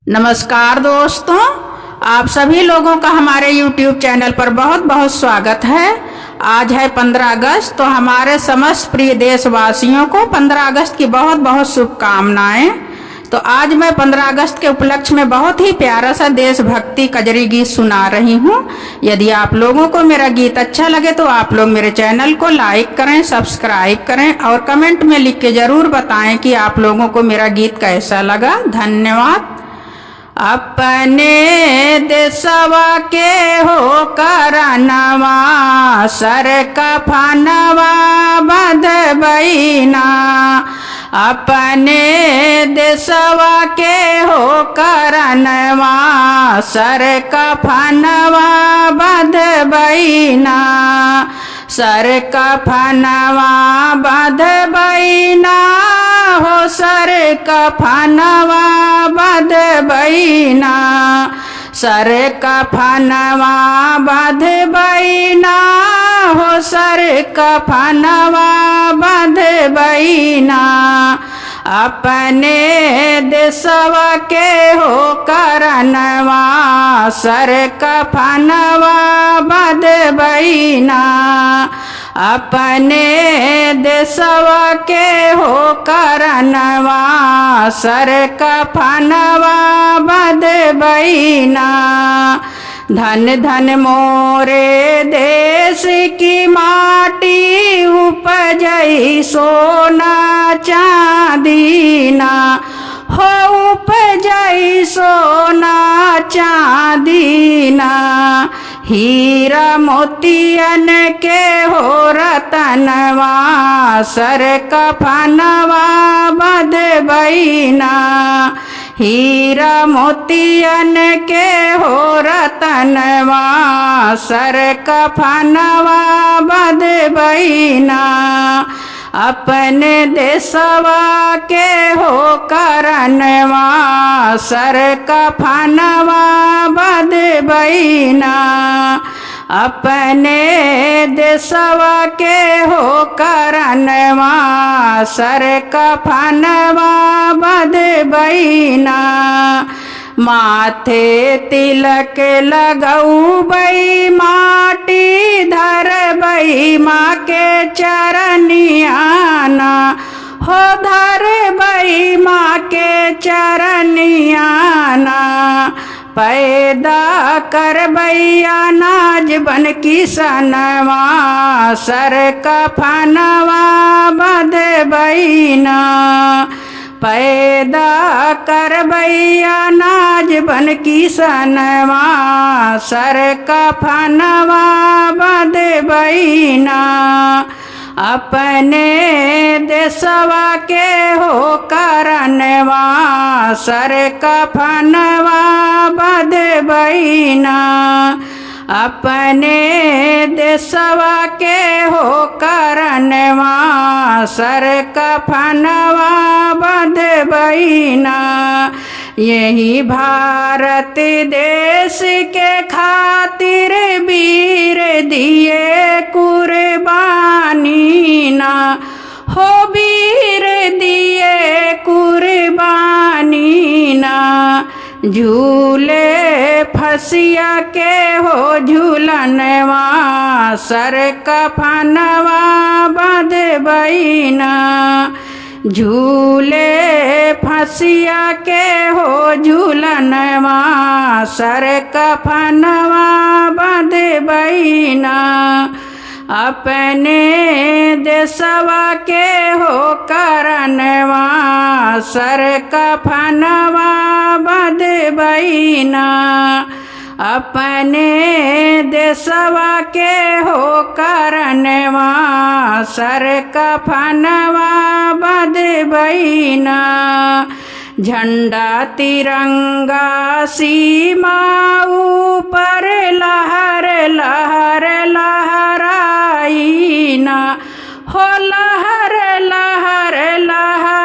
नमस्कार दोस्तों, आप सभी लोगों का हमारे YouTube चैनल पर बहुत बहुत स्वागत है। आज है 15 अगस्त, तो हमारे समस्त प्रिय देशवासियों को 15 अगस्त की बहुत बहुत शुभकामनाएं। तो आज मैं 15 अगस्त के उपलक्ष्य में बहुत ही प्यारा सा देशभक्ति कजरी गीत सुना रही हूँ। यदि आप लोगों को मेरा गीत अच्छा लगे तो आप लोग मेरे चैनल को लाइक करें, सब्सक्राइब करें और कमेंट में लिख के ज़रूर बताएं कि आप लोगों को मेरा गीत कैसा लगा। धन्यवाद। अपने देशवा के हो करनवा सर कफनवा बंधबैना। अपने देशवा के हो करनवा सर कफनवा बंधबैना। सर कफनवा बंधबैना हो, सर कफनवा बंधबैना। सर कफनवा बंधबैना हो, सर कफनवा बंधबैना। अपने देशवा के हो करनवा सर कफनवा बंधबैना। अपने देशवा के हो करनवा सर कफनवा बंधबैना। धन धन मोरे देश की माटी उपजई सोना चांदीना। हो उपजई सोना चांदीना। हीरा मोतियन के हो रतनवा सर कफनवा बंधबैना। हीरा मोतियन के हो रतनवा सर कफनवा बंधबैना। अपने देशवा के हो करनवा सर कफनवा बंधबैना। अपने देशवा के हो करनवा सर कफनवा बंधबैना। माथे तिलक लगौबै माटी धरबै माँ के चरनियाना। हो धरबै माँ के चरनियाना। पैदा करबै अनाज बन किसनवा सर कफनवा बंधबैना। पैदा करबै अनाज बन किसनवा सर कफनवा बंधबैना। अपने देशवा के हो करनवा सर कफनवा बंधबैना। अपने देशवा के हो करनवा सर कफनवा बंधबैना। यही भारत देश के खातिर वीर दिए कुर्बानी ना। हो वीर दिए कुर्बानी ना। झूले फसिया के हो झूलनवा सर कफनवा बंधबैना। झूले फसिया के हो झूलनवा सर कफनवा बंधबैना। अपने देशवा के हो करनवा सर कफनवा बंधबैना। अपने देशवा के हो करनवा सर कफनवा बंधबैना। झंडा तिरंगा सीमा ऊपर लहर लहर लहराईना। हो लहर लहर लहराईना।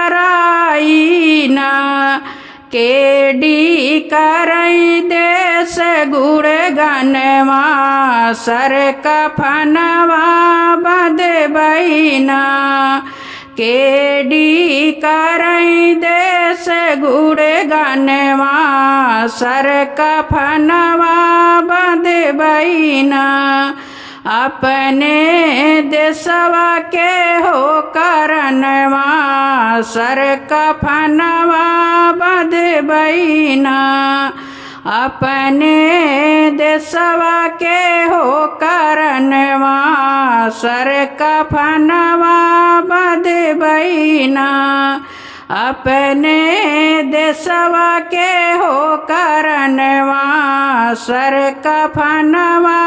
केडी करई देश गुणगनवा सर कफनवा बंधबैना। केडी करई देश गुण गनवा सर कफनवा बंधबैना अपने देशवा के हो करनवा सर कफनवा बंधबैना अपने देशवा के हो करनवा सर कफनवा बंधबैना अपने देशवा के हो करनवा सर कफनवा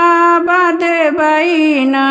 बंधबैना।